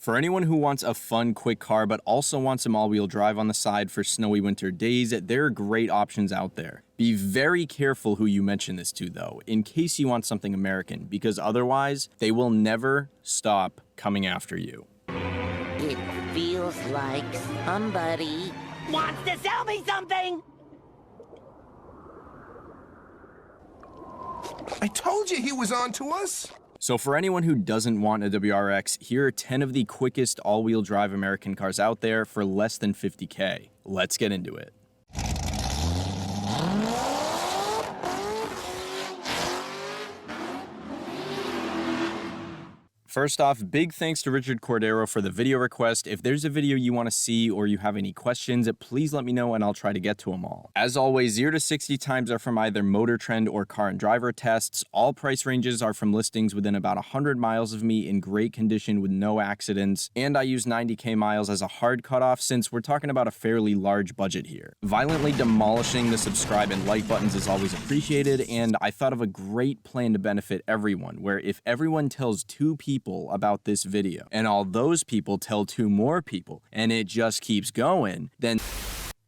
For anyone who wants a fun, quick car but also wants some all-wheel drive on the side for snowy winter days, there are great options out there. Be very careful who you mention this to though, in case you want something American, because otherwise, they will never stop coming after you. It feels like somebody wants to sell me something! I told you he was on to us! So for anyone who doesn't want a WRX, here are 10 of the quickest all-wheel drive American cars out there for less than $50K. Let's get into it. First off, big thanks to Richard Cordero for the video request. If there's a video you want to see or you have any questions, please let me know and I'll try to get to them all. As always, 0 to 60 times are from either Motor Trend or Car and Driver tests. All price ranges are from listings within about 100 miles of me in great condition with no accidents, and I use 90K miles as a hard cutoff since we're talking about a fairly large budget here. Violently demolishing the subscribe and like buttons is always appreciated, and I thought of a great plan to benefit everyone, where if everyone tells 2 people about this video, and all those people tell 2 more people, and it just keeps going, then...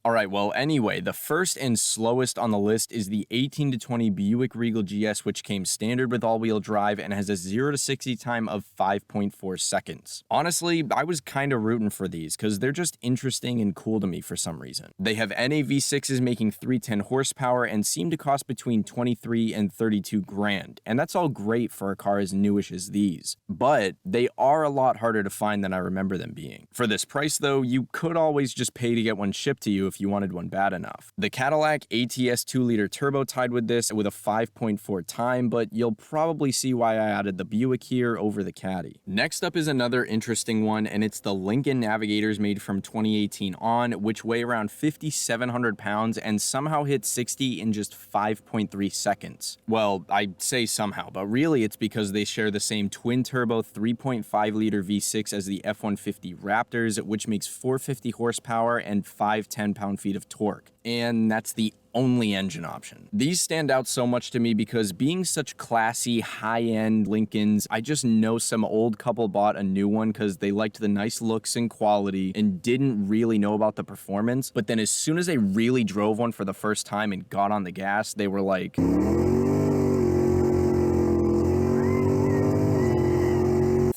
Alright, well anyway, the first and slowest on the list is the 18 to 20 Buick Regal GS, which came standard with all-wheel drive and has a 0 to 60 time of 5.4 seconds. Honestly, I was kinda rooting for these, cause they're just interesting and cool to me for some reason. They have NA V6s making 310 horsepower and seem to cost between 23 and 32 grand, and that's all great for a car as newish as these. But they are a lot harder to find than I remember them being. For this price though, you could always just pay to get one shipped to you if you wanted one bad enough. The Cadillac ATS 2-liter turbo tied with this with a 5.4 time, but you'll probably see why I added the Buick here over the Caddy. Next up is another interesting one, and it's the Lincoln Navigators made from 2018 on, which weigh around 5,700 pounds and somehow hit 60 in just 5.3 seconds. Well, I say somehow, but really it's because they share the same twin-turbo 3.5-liter V6 as the F-150 Raptors, which makes 450 horsepower and 510 pound-feet of torque, and that's the only engine option. These stand out so much to me because being such classy, high-end Lincolns, I just know some old couple bought a new one because they liked the nice looks and quality and didn't really know about the performance, but then as soon as they really drove one for the first time and got on the gas, they were like...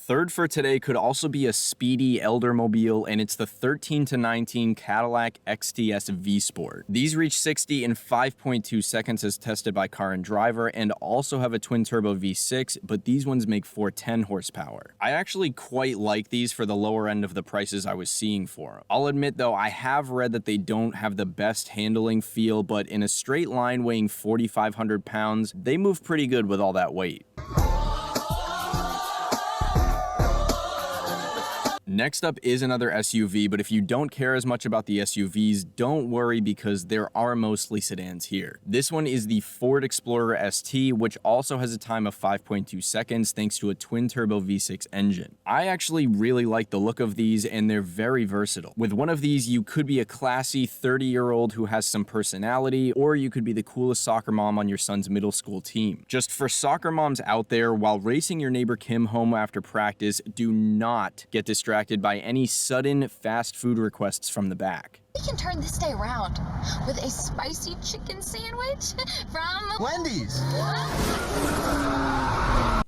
Third for today could also be a speedy Eldermobile, and it's the 13 to 19 Cadillac XTS V-Sport. These reach 60 in 5.2 seconds as tested by Car and Driver, and also have a twin-turbo V6, but these ones make 410 horsepower. I actually quite like these for the lower end of the prices I was seeing for them. I'll admit though, I have read that they don't have the best handling feel, but in a straight line weighing 4,500 pounds, they move pretty good with all that weight. Next up is another SUV, but if you don't care as much about the SUVs, don't worry because there are mostly sedans here. This one is the Ford Explorer ST, which also has a time of 5.2 seconds thanks to a twin-turbo V6 engine. I actually really like the look of these, and they're very versatile. With one of these, you could be a classy 30-year-old who has some personality, or you could be the coolest soccer mom on your son's middle school team. Just for soccer moms out there, while racing your neighbor Kim home after practice, do not get distracted by any sudden fast food requests from the back. We can turn this day around with a spicy chicken sandwich from Wendy's!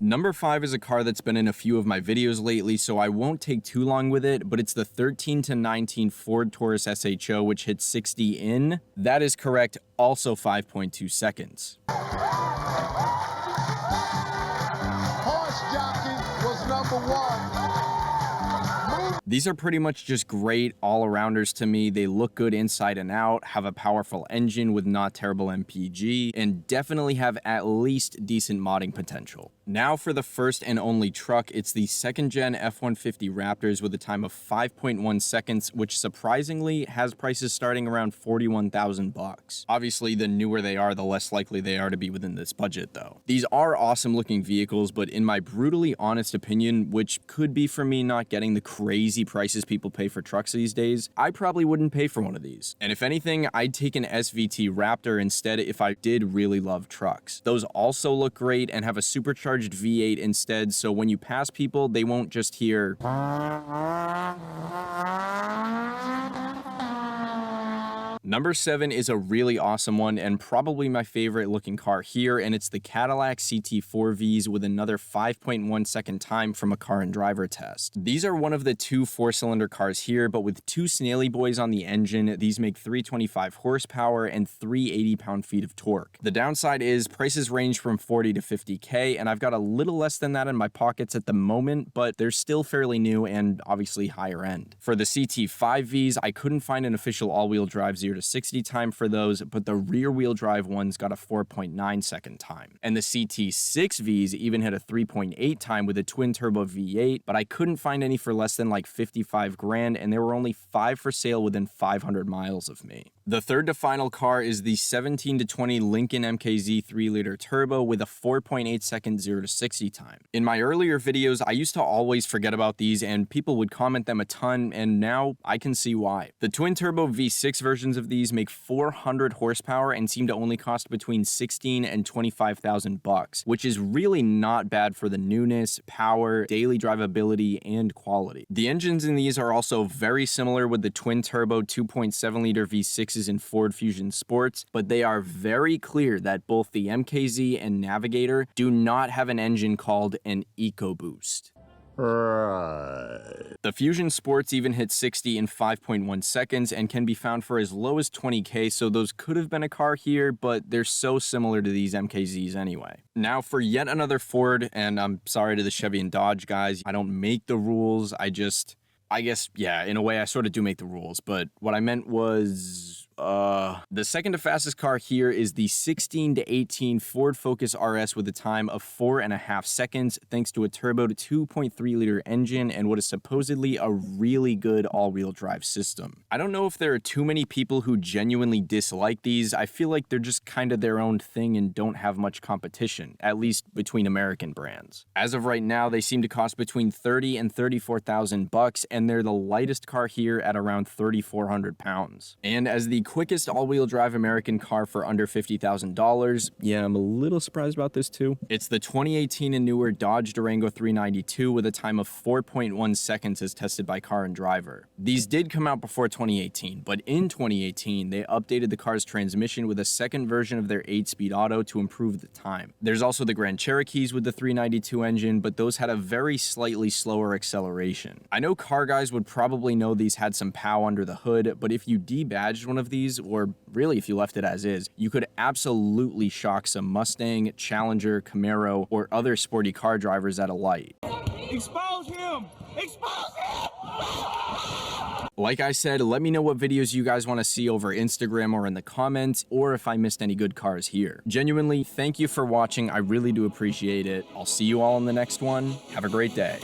Number 5 is a car that's been in a few of my videos lately, so I won't take too long with it, but it's the 13 to 19 Ford Taurus SHO, which hits 60 in, that is correct, also 5.2 seconds. Horse jockey was number 1. These are pretty much just great all-arounders to me. They look good inside and out, have a powerful engine with not terrible MPG, and definitely have at least decent modding potential. Now for the first and only truck, it's the 2nd gen F-150 Raptors with a time of 5.1 seconds, which surprisingly has prices starting around 41,000 bucks. Obviously, the newer they are, the less likely they are to be within this budget though. These are awesome looking vehicles, but in my brutally honest opinion, which could be for me not getting the crazy crazy prices people pay for trucks these days, I probably wouldn't pay for one of these. And if anything, I'd take an SVT Raptor instead if I did really love trucks. Those also look great and have a supercharged V8 instead, so when you pass people, they won't just hear Number 7 is a really awesome one and probably my favorite looking car here, and it's the Cadillac CT4Vs with another 5.1 second time from a car and driver test. These are one of the 2 4-cylinder cars here, but with 2 Snaily Boys on the engine, these make 325 horsepower and 380 pound-feet of torque. The downside is prices range from 40 to 50K, and I've got a little less than that in my pockets at the moment, but they're still fairly new and obviously higher end. For the CT5Vs, I couldn't find an official all-wheel drive 0 to 60 time for those, but the rear-wheel drive ones got a 4.9 second time. And the CT6Vs even had a 3.8 time with a twin-turbo V8, but I couldn't find any for less than like 55 grand, and there were only 5 for sale within 500 miles of me. The third to final car is the 17 to 20 Lincoln MKZ 3-liter turbo with a 4.8 second 0 to 60 time. In my earlier videos, I used to always forget about these and people would comment them a ton, and now I can see why. The twin-turbo V6 versions of these make 400 horsepower and seem to only cost between $16,000 and $25,000, which is really not bad for the newness, power, daily drivability, and quality. The engines in these are also very similar with the twin-turbo 2.7-liter V6s in Ford Fusion Sports, but they are very clear that both the MKZ and Navigator do not have an engine called an EcoBoost. The Fusion Sports even hit 60 in 5.1 seconds and can be found for as low as 20K, so those could have been a car here, but they're so similar to these MKZs anyway. Now for yet another Ford, and I'm sorry to the Chevy and Dodge guys, I don't make the rules, I guess, yeah, in a way I sort of do make the rules, but what I meant was the second to fastest car here is the 16 to 18 Ford Focus RS with a time of 4.5 seconds, thanks to a turbo 2.3-liter engine and what is supposedly a really good all-wheel drive system. I don't know if there are too many people who genuinely dislike these. I feel like they're just kind of their own thing and don't have much competition, at least between American brands. As of right now, they seem to cost between $30,000 and $34,000, and they're the lightest car here at around 3,400 pounds. And as the quickest all-wheel drive American car for under $50,000. Yeah, I'm a little surprised about this too. It's the 2018 and newer Dodge Durango 392 with a time of 4.1 seconds as tested by Car and Driver. These did come out before 2018, but in 2018, they updated the car's transmission with a second version of their 8-speed auto to improve the time. There's also the Grand Cherokees with the 392 engine, but those had a very slightly slower acceleration. I know car guys would probably know these had some pow under the hood, but if you debadged one of these, or really if you left it as is, you could absolutely shock some Mustang, Challenger, Camaro, or other sporty car drivers at a light. Expose him! Expose him! Like I said, let me know what videos you guys want to see over Instagram or in the comments, or if I missed any good cars here. Genuinely, thank you for watching. I really do appreciate it. I'll see you all in the next one. Have a great day.